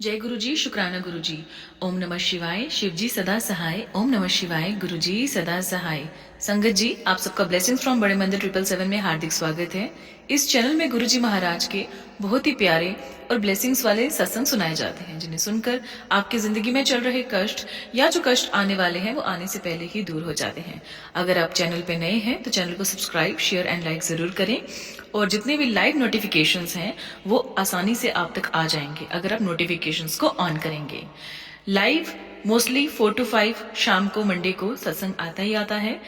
जय गुरु जी, शुक्राना गुरु जी। ओम नमः शिवाय, शिव जी सदा सहाय। ओम नमः शिवाय, गुरु जी सदा सहाय। संगत जी, आप सबका ब्लेसिंग्स फ्रॉम बड़े मंदिर 777 में हार्दिक स्वागत है। इस चैनल में गुरु जी महाराज के बहुत ही प्यारे और ब्लेसिंग्स वाले सत्संग सुनाए जाते हैं, जिन्हें सुनकर आपकी जिंदगी में चल रहे कष्ट या जो कष्ट आने वाले हैं वो आने से पहले ही दूर हो जाते हैं। अगर आप चैनल पे नए हैं तो चैनल को सब्सक्राइब, शेयर एंड लाइक जरूर करें और जितने भी लाइव नोटिफिकेशंस हैं वो आसानी से आप तक आ जाएंगे अगर आप नोटिफिकेशंस को ऑन करेंगे। लाइव मोस्टली 4 to 5 शाम को मंडे को सत्संग आता ही आता है,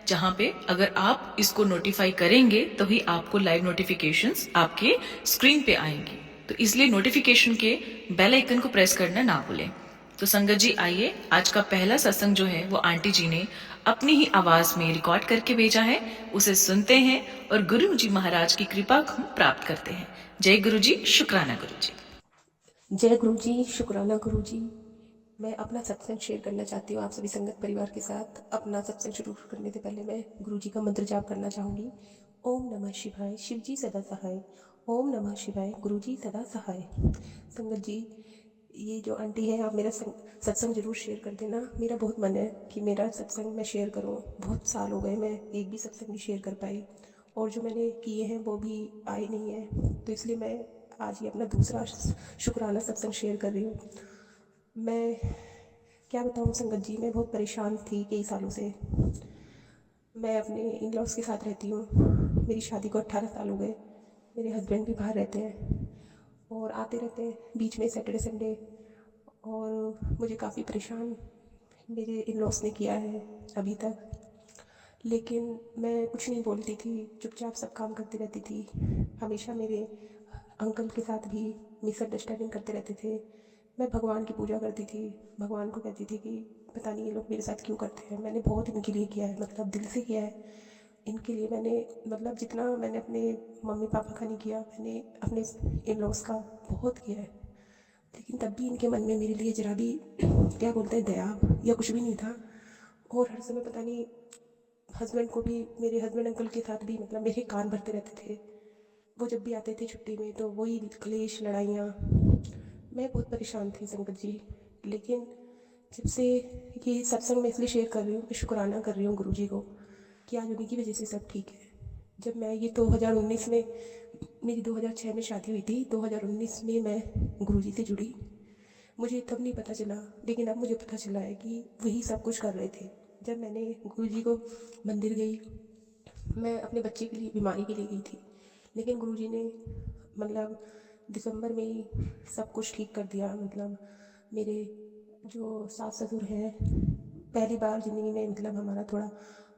जहां पे अगर आप इसको नोटिफाई करेंगे तो ही आपको लाइव नोटिफिकेशंस आपके स्क्रीन पे आएंगी। तो इसलिए नोटिफिकेशन के बेल आइकन को प्रेस करना ना भूलें। तो संगत जी आइए, आज का पहला सत्संग जो है वो आंटी जी ने अपनी ही आवाज में रिकॉर्ड करके भेजा है, उसे सुनते हैं और गुरु जी महाराज की कृपा को प्राप्त करते हैं। जय गुरु जी, शुक्राना गुरु जी। जय गुरु जी, शुक्राना गुरु जी। मैं अपना सत्संग शेयर करना चाहती हूँ आप सभी संगत परिवार के साथ। अपना सत्संग शुरू करने से पहले मैं गुरु जी का मंत्र जाप करना चाहूँगी। ओम नमः शिवाय, शिव जी सदा सहाय। ओम नमः शिवाय, गुरु जी सदा सहाय। संगत जी, ये जो आंटी है, आप मेरा सत्संग जरूर शेयर कर देना। मेरा बहुत मन है कि मेरा सत्संग मैं शेयर करूँ। बहुत साल हो गए मैं एक भी सत्संग नहीं शेयर कर पाई, और जो मैंने किए हैं वो भी आए नहीं है। तो इसलिए मैं आज ये अपना दूसरा शुक्राना सत्संग शेयर कर रही हूँ। मैं क्या बताऊँ संगत जी, मैं बहुत परेशान थी कई सालों से। मैं अपने इन लॉज के साथ रहती हूँ। मेरी शादी को 18 साल हो गए। मेरे हस्बैंड भी बाहर रहते हैं और आते रहते हैं बीच में सैटरडे संडे, और मुझे काफ़ी परेशान मेरे इन लॉज ने किया है अभी तक। लेकिन मैं कुछ नहीं बोलती थी, चुपचाप सब काम करती रहती थी। हमेशा मेरे अंकल के साथ भी मिसअंडरस्टैंडिंग करते रहते थे। मैं भगवान की पूजा करती थी, भगवान को कहती थी कि पता नहीं ये लोग मेरे साथ क्यों करते हैं। मैंने बहुत इनके लिए किया है, मतलब दिल से किया है इनके लिए। मैंने मतलब जितना मैंने अपने मम्मी पापा का नहीं किया, मैंने अपने इन लॉज का बहुत किया है। लेकिन तब भी इनके मन में मेरे लिए जरा भी क्या बोलते हैं, दया या कुछ भी नहीं था। और हर समय पता नहीं, हस्बैंड को भी, मेरे हस्बैंड अंकल के साथ भी मतलब मेरे कान भरते रहते थे। वो जब भी आते थे छुट्टी में तो वही क्लेश, लड़ाइयाँ। मैं बहुत परेशान थी संगत जी। लेकिन जब से ये सत्संग मैं इसलिए शेयर कर रही हूँ कि शुक्राना कर रही हूँ गुरु जी को कि आज उन्हीं की वजह से सब ठीक है। जब मैं ये 2019 में, मेरी 2006 में शादी हुई थी, 2019 में मैं गुरु जी से जुड़ी। मुझे तब नहीं पता चला, लेकिन अब मुझे पता चला है कि वही सब कुछ कर रहे थे। जब मैंने गुरु जी को मंदिर गई, मैं अपने बच्चे के लिए बीमारी के लिए गई थी, लेकिन गुरुजी ने मतलब दिसंबर में ही सब कुछ ठीक कर दिया। मतलब मेरे जो सास ससुर हैं, पहली बार ज़िंदगी में मतलब हमारा थोड़ा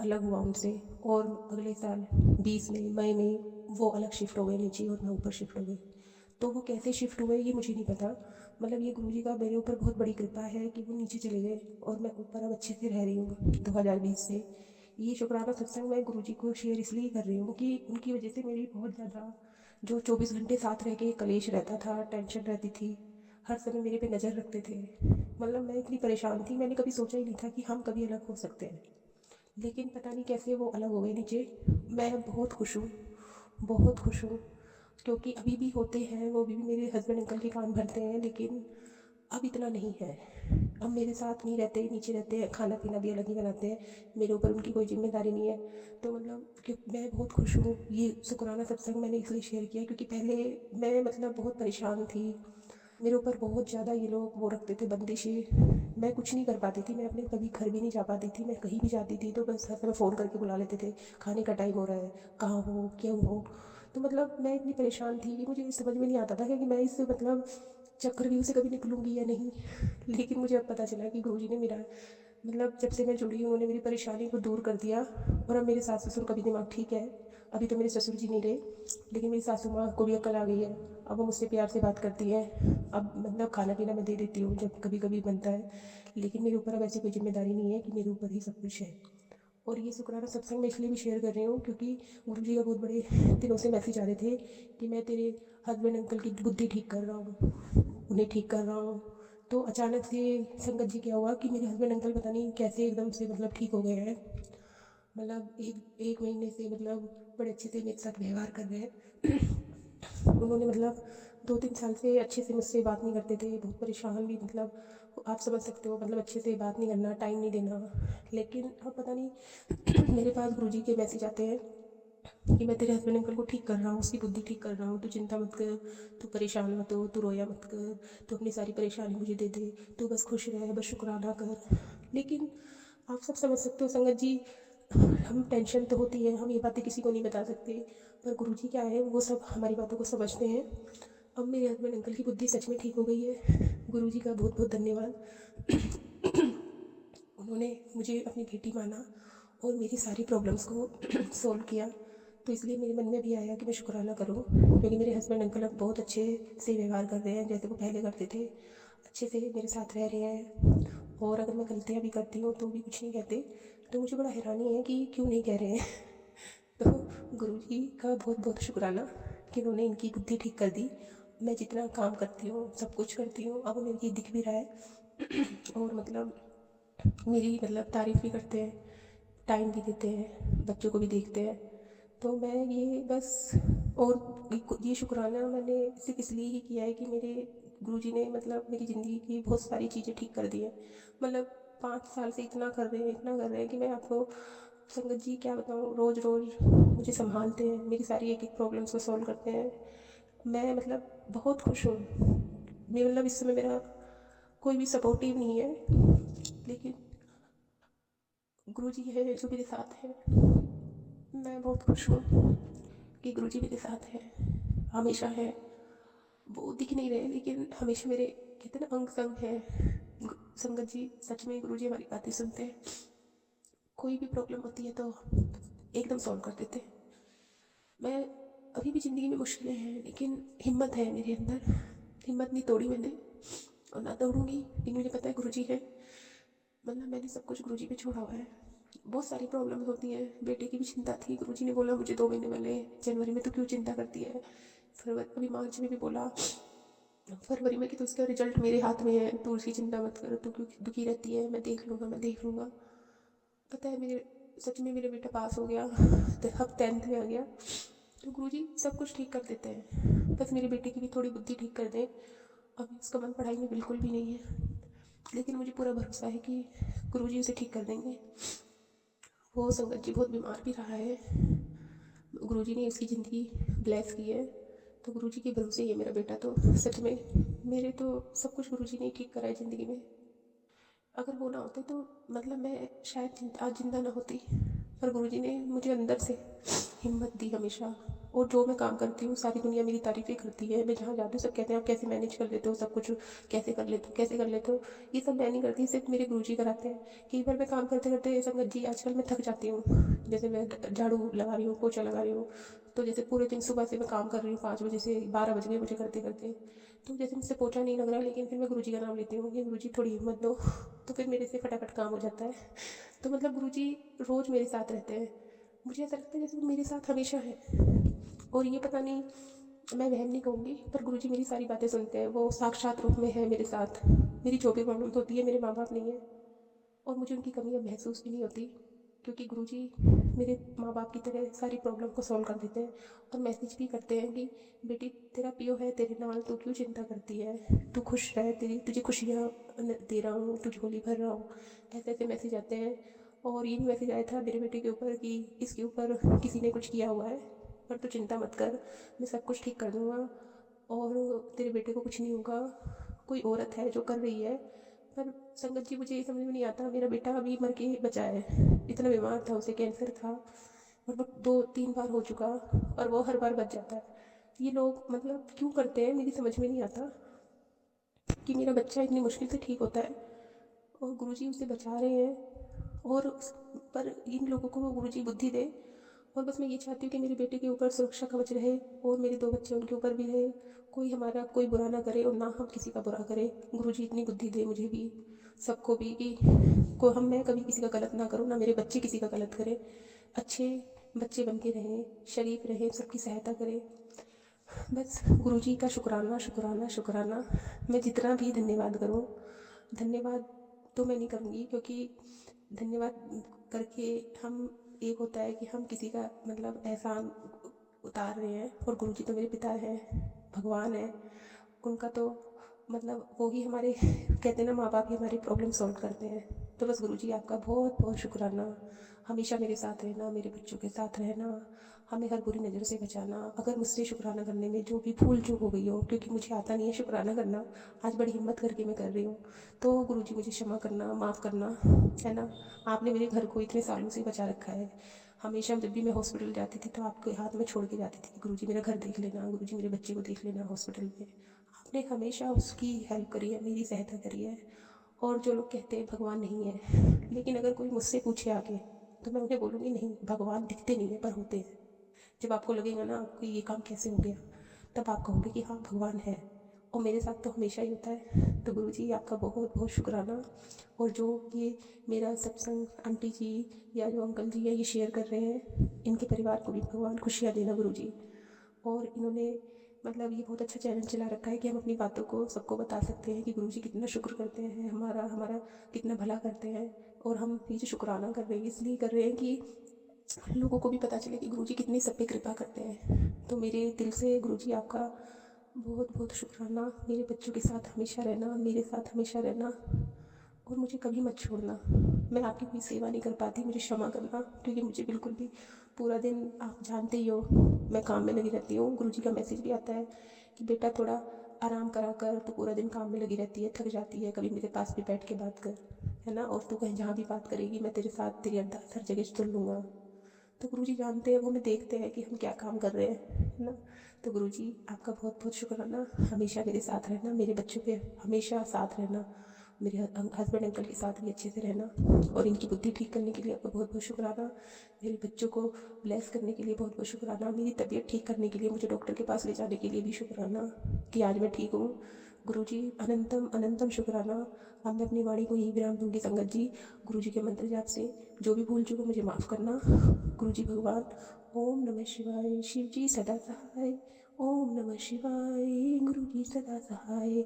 अलग हुआ उनसे। और अगले साल 20 में, मई में वो अलग शिफ्ट हो गए नीचे और मैं ऊपर शिफ्ट हो गई। तो वो कैसे शिफ्ट हुए ये मुझे नहीं पता। मतलब ये गुरुजी का मेरे ऊपर बहुत बड़ी कृपा है कि वो नीचे चले गए और मैं ऊपर अब अच्छे से रह रही हूँ 2020 से। ये शुक्राना सत्संग मैं गुरुजी को शेयर इसलिए कर रही हूँ कि उनकी वजह से मेरी बहुत ज़्यादा, जो 24 घंटे साथ रह के कलेश रहता था, टेंशन रहती थी, हर समय मेरे पे नज़र रखते थे। मतलब मैं इतनी परेशान थी, मैंने कभी सोचा ही नहीं था कि हम कभी अलग हो सकते हैं। लेकिन पता नहीं कैसे वो अलग हो गए नीचे। मैं बहुत खुश हूँ, बहुत खुश हूँ। क्योंकि अभी भी होते हैं, वो अभी भी मेरे हस्बैंड अंकल के कान भरते हैं, लेकिन अब इतना नहीं है। अब मेरे साथ नहीं रहते, नीचे रहते हैं, खाना पीना भी अलग ही बनाते हैं। मेरे ऊपर उनकी कोई जिम्मेदारी नहीं है। तो मतलब कि मैं बहुत खुश हूँ। ये शुक्राना सत्संग मैंने इसलिए शेयर किया क्योंकि पहले मैं मतलब बहुत परेशान थी। मेरे ऊपर बहुत ज़्यादा ये लोग वो रखते थे बंदिशें। मैं कुछ नहीं कर पाती थी, मैं अपने कभी घर भी नहीं जा पाती थी। मैं कहीं भी जाती थी तो बस हर समय फ़ोन करके बुला लेते थे, खाने का टाइम हो रहा है, कहाँ हो, क्यों हो। तो मतलब मैं इतनी परेशान थी कि मुझे समझ में नहीं आता था कि मैं इससे मतलब चक्रव्यूह से कभी निकलूँगी या नहीं। लेकिन मुझे अब पता चला कि गुरुजी ने मेरा मतलब जब से मैं जुड़ी हूँ, उन्होंने मेरी परेशानी को दूर कर दिया। और अब मेरे सास ससुर का भी दिमाग ठीक है। अभी तो मेरे ससुर जी नहीं रहे, लेकिन मेरी सासू माँ को भी अक्ल आ गई है। अब वो मुझसे प्यार से बात करती है। अब मतलब खाना पीना मैं दे देती हूँ जब कभी कभी बनता है, लेकिन मेरे ऊपर अब ऐसी कोई जिम्मेदारी नहीं है कि मेरे ऊपर ही सब कुछ है। और ये शुक्राना सत्संग मैं इसलिए भी शेयर कर रही हूँ क्योंकि गुरु जी का बहुत बड़े दिनों से मैसेज आ रहे थे कि मैं तेरे हस्बैंड अंकल की बुद्धि ठीक कर रहा हूँ, उन्हें ठीक कर रहा हूँ। तो अचानक से संगत जी क्या हुआ कि मेरे हस्बैंड अंकल पता नहीं कैसे एकदम से मतलब ठीक हो गए हैं। मतलब एक एक महीने से मतलब बड़े अच्छे से मेरे साथ व्यवहार कर रहे हैं। उन्होंने मतलब 2-3 साल से अच्छे से मुझसे बात नहीं करते थे, बहुत परेशान भी, मतलब आप समझ सकते हो, मतलब अच्छे से बात नहीं करना, टाइम नहीं देना। लेकिन अब पता नहीं मेरे पास गुरुजी के मैसेज आते हैं कि मैं तेरे हस्बैंड अंकल को ठीक कर रहा हूँ, उसकी बुद्धि ठीक कर रहा हूँ, तू चिंता मत कर, तू परेशान मत हो, तू रोया मत कर, तू अपनी सारी परेशानी मुझे दे दे, तू बस खुश रह, बस शुक्राना कर। लेकिन आप सब समझ सकते हो संगत जी, हम टेंशन तो होती है, हम ये बातें किसी को नहीं बता सकते, पर गुरुजी क्या है, वो सब हमारी बातों को समझते हैं। अब मेरे हस्बैंड अंकल की बुद्धि सच में ठीक हो गई है, गुरुजी का बहुत बहुत धन्यवाद। उन्होंने मुझे अपनी बेटी माना और मेरी सारी प्रॉब्लम्स को सॉल्व किया। तो इसलिए मेरे मन में भी आया कि मैं शुक्राना करूं, क्योंकि मेरे हस्बैंड अंकल अब बहुत अच्छे से व्यवहार कर रहे हैं, जैसे वो पहले करते थे, अच्छे से मेरे साथ रह रहे हैं। और अगर मैं गलतियाँ भी करती हूँ तो भी कुछ नहीं कहते। तो मुझे बड़ा हैरानी है कि क्यों नहीं कह रहे हैं। तो गुरुजी का बहुत बहुत शुक्राना कि उन्होंने इनकी बुद्धि ठीक कर दी। मैं जितना काम करती हूँ, सब कुछ करती हूँ, अब उन्हें ये दिख भी रहा है। और मतलब मेरी मतलब तारीफ़ भी करते हैं, टाइम भी देते हैं, बच्चों को भी देखते हैं। तो मैं ये बस, और ये शुक्राना मैंने सिर्फ इसलिए ही किया है कि मेरे गुरुजी ने मतलब मेरी ज़िंदगी की बहुत सारी चीज़ें ठीक कर दी हैं। मतलब 5 साल से इतना कर रहे हैं, इतना कर रहे हैं कि मैं आपको संगत जी क्या बताऊँ, रोज़ रोज़ मुझे संभालते हैं, मेरी सारी एक एक प्रॉब्लम्स को सॉल्व करते हैं। मैं मतलब बहुत खुश हूँ। मैं मतलब इस समय मेरा कोई भी सपोर्टिव नहीं है, लेकिन गुरुजी है जो मेरे साथ है। मैं बहुत खुश हूँ कि गुरुजी मेरे साथ है, हमेशा है। वो दिख नहीं रहे लेकिन हमेशा मेरे, कहते हैं ना, अंग संग है। संगत जी, सच में गुरुजी हमारी बातें सुनते हैं। कोई भी प्रॉब्लम होती है तो एकदम सॉल्व कर देते हैं। मैं, अभी भी ज़िंदगी में मुश्किलें हैं, लेकिन हिम्मत है मेरे अंदर, हिम्मत नहीं तोड़ी मैंने और ना तोड़ूंगी, क्योंकि मुझे पता है गुरुजी है। मतलब मैंने सब कुछ गुरुजी पे छोड़ा हुआ है। बहुत सारी प्रॉब्लम्स होती हैं, बेटे की भी चिंता थी, गुरुजी ने बोला मुझे 2 महीने पहले, जनवरी में तो क्यों चिंता करती है, फरवरी, अभी मार्च में भी बोला फरवरी में कि तो उसका रिजल्ट मेरे हाथ में है, तू उसकी चिंता मत कर, तू क्यों दुखी रहती है, मैं देख लूँगा, मैं देख लूँगा। पता है मेरे, सच में मेरा बेटा पास हो गया, तो अब 10th में आ गया। तो गुरुजी सब कुछ ठीक कर देते हैं, बस मेरे बेटे की भी थोड़ी बुद्धि ठीक कर दें। अभी उसका मन पढ़ाई में बिल्कुल भी नहीं है, लेकिन मुझे पूरा भरोसा है कि गुरुजी उसे ठीक कर देंगे। वो संगत जी बहुत बीमार भी रहा है, गुरुजी ने उसकी ज़िंदगी ब्लेस की है। तो गुरुजी के भरोसे ही है मेरा बेटा। तो सच में मेरे तो सब कुछ गुरुजी ने ही ठीक करा है ज़िंदगी में। अगर वो ना होते तो मतलब मैं शायद आज ज़िंदा ना होती, पर गुरुजी ने मुझे अंदर से हिम्मत दी हमेशा। और जो मैं काम करती हूँ सारी दुनिया मेरी तारीफ़ें करती है, मैं जहाँ जाती हूँ सब कहते हैं आप कैसे मैनेज कर लेते हो सब कुछ, कैसे कर लेते हो, कैसे कर लेते हो। ये सब मैं नहीं करती, सिर्फ मेरे गुरुजी कराते हैं। कई बार मैं काम करते करते संगत जी आजकल मैं थक जाती हूँ, जैसे मैं झाड़ू लगा रही हूँ, पोछा लगा रही हूँ, तो जैसे पूरे दिन सुबह से मैं काम कर रही हूँ, 5 बजे से 12 बज गए मुझे करते करते। तो जैसे मुझसे पोछा नहीं लग रहा, लेकिन फिर मैं गुरुजी का नाम लेती हूँ कि गुरुजी थोड़ी हिम्मत दो, तो फिर मेरे से फटाफट काम हो जाता है। तो मतलब गुरुजी रोज़ मेरे साथ रहते हैं, मुझे ऐसा लगता है जैसे वो मेरे साथ हमेशा है। और ये पता नहीं, मैं वहम नहीं कहूँगी, पर गुरुजी मेरी सारी बातें सुनते हैं, वो साक्षात रूप में है मेरे साथ। मेरी जो भी प्रॉब्लम होती है, मेरे माँ बाप नहीं है और मुझे उनकी कमी अब महसूस भी नहीं होती, क्योंकि गुरुजी मेरे माँ बाप की तरह सारी प्रॉब्लम को सॉल्व कर देते हैं। और मैसेज भी करते हैं कि बेटी तेरा पियो है तेरे नाल, तू क्यों चिंता करती है, तू खुश रह, तेरी तुझे खुशियाँ दे रहा हूँ, तुझे झोली भर रहा हूँ। ऐसे ऐसे मैसेज आते हैं। और ये भी मैसेज आया था मेरे बेटे के ऊपर कि इसके ऊपर किसी ने कुछ किया हुआ है, पर तू चिंता मत कर, मैं सब कुछ ठीक कर दूँगा और तेरे बेटे को कुछ नहीं होगा। कोई औरत है जो कर रही है, पर संगत जी मुझे ये समझ में नहीं आता, मेरा बेटा अभी मर के बचा है, इतना बीमार था, उसे कैंसर था और वो 2-3 बार हो चुका, और वो हर बार बच जाता है। ये लोग मतलब क्यों करते हैं, मेरी समझ में नहीं आता कि मेरा बच्चा इतनी मुश्किल से ठीक होता है और गुरुजी उसे बचा रहे हैं। और पर इन लोगों को गुरुजी बुद्धि दे। और बस मैं ये चाहती हूँ कि मेरे बेटे के ऊपर सुरक्षा कवच रहे और मेरे 2 बच्चे उनके ऊपर भी रहे, कोई हमारा कोई बुरा ना करे और ना हम किसी का बुरा करें। गुरुजी इतनी बुद्धि दे मुझे भी, सबको भी, कि को हम मैं कभी किसी का गलत ना करूँ, ना मेरे बच्चे किसी का गलत करें, अच्छे बच्चे बन के रहें, शरीफ रहें, सबकी सहायता करें। बस गुरुजी का शुक्राना शुक्राना शुक्राना। मैं जितना भी धन्यवाद करूँ, धन्यवाद तो मैं नहीं करूँगी, क्योंकि धन्यवाद करके हम, एक होता है कि हम किसी का मतलब एहसान उतार रहे हैं, और गुरुजी तो मेरे पिता हैं, भगवान है, उनका तो मतलब वो ही हमारे कहते हैं ना, माँ बाप ही हमारी प्रॉब्लम सॉल्व करते हैं। तो बस गुरुजी आपका बहुत बहुत शुक्राना, हमेशा मेरे साथ रहना, मेरे बच्चों के साथ रहना, हमें हर बुरी नज़र से बचाना। अगर मुझसे शुक्राना करने में जो भी भूल चूक हो गई हो, क्योंकि मुझे आता नहीं है शुक्राना करना, आज बड़ी हिम्मत करके मैं कर रही हूँ, तो गुरुजी मुझे क्षमा करना, माफ़ करना, है ना। आपने मेरे घर को इतने सालों से बचा रखा है। हमेशा जब भी मैं हॉस्पिटल जाती थी तो आपके हाथ में छोड़ के जाती थी कि गुरुजी मेरा घर देख लेना, गुरुजी मेरे बच्चे को देख लेना हॉस्पिटल में। आपने हमेशा उसकी हेल्प करी है, मेरी सहायता करी है। और जो लोग कहते हैं भगवान नहीं है, लेकिन अगर कोई मुझसे पूछे आके, तो मैं उन्हें बोलूँगी नहीं, भगवान दिखते नहीं है पर होते हैं। जब आपको लगेगा ना आपको ये काम कैसे हो गया, तब आप कहोगे कि हाँ भगवान है। और मेरे साथ तो हमेशा ही होता है। तो गुरुजी आपका बहुत बहुत शुक्राना। और जो ये मेरा सत्संग आंटी जी या जो अंकल जी है ये शेयर कर रहे हैं, इनके परिवार को भी भगवान खुशियाँ देना गुरुजी। और इन्होंने मतलब ये बहुत अच्छा चैनल चला रखा है कि हम अपनी बातों को सबको बता सकते हैं कि गुरुजी कितना शुक्र करते हैं, हमारा हमारा कितना भला करते हैं। और हम ये जो शुक्राना कर रहे हैं इसलिए कर रहे हैं कि लोगों को भी पता चले कि गुरुजी कितनी सब पे कृपा करते हैं। तो मेरे दिल से गुरुजी आपका बहुत बहुत शुक्राना। मेरे बच्चों के साथ हमेशा रहना, मेरे साथ हमेशा रहना, और मुझे कभी मत छोड़ना। मैं आपकी कोई सेवा नहीं कर पाती, मुझे क्षमा करना, क्योंकि मुझे बिल्कुल भी पूरा दिन आप जानते ही हो मैं काम में लगी रहती हूँ। गुरुजी का मैसेज भी आता है कि बेटा थोड़ा आराम करा कर, तो पूरा दिन काम में लगी रहती है, थक जाती है, कभी मेरे पास भी बैठ के बात कर, है ना। और तू कहीं जहाँ भी बात करेगी मैं तेरे साथ तेरी अरदास हर जगह सुन लूँगा। तो गुरुजी जानते हैं, वो हमें देखते हैं कि हम क्या काम कर रहे हैं, है ना। तो गुरुजी आपका बहुत बहुत शुक्राना, हमेशा मेरे साथ रहना, मेरे बच्चों के हमेशा साथ रहना, मेरे हस्बैंड अंकल के साथ भी अच्छे से रहना, और इनकी बुद्धि ठीक करने के लिए आपका बहुत बहुत शुक्राना। मेरे बच्चों को ब्लेस करने के लिए बहुत बहुत शुक्राना, मेरी तबीयत ठीक करने के लिए, मुझे डॉक्टर के पास ले जाने के लिए भी शुक्राना कि आज मैं ठीक हूँ। गुरुजी अनंतम अनंतम शुक्राना। अब मैं अपनी वाणी को यही विराम दूंगी संगत जी, गुरुजी के मंत्र जाप से। जो भी भूल चूक हो मुझे माफ़ करना। गुरुजी भगवान, ओम नमः शिवाय, शिव जी सदा सहाय। ओम नमः शिवाय, गुरुजी सदा सहाय।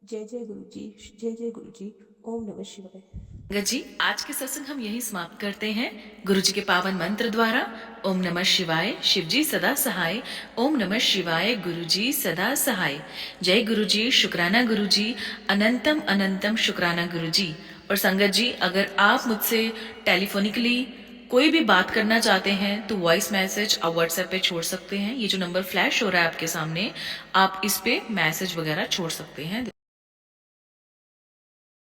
जय जय गुरुजी, जय जय गुरुजी। ओम नमः शिवाय। संगत जी, आज के सत्संग हम यही समाप्त करते हैं गुरु जी के पावन मंत्र द्वारा। ओम नमः शिवाय, शिव जी सदा सहाय। ओम नमः शिवाय, गुरु जी सदा सहाय। जय गुरु जी, शुक्राना गुरु जी, अनंतम अनंतम शुक्राना गुरु जी। और संगत जी, अगर आप मुझसे टेलीफोनिकली कोई भी बात करना चाहते हैं तो वॉइस मैसेज आप व्हाट्सएप पे छोड़ सकते हैं। ये जो नंबर फ्लैश हो रहा है आपके सामने, आप इस पे मैसेज वगैरह छोड़ सकते हैं।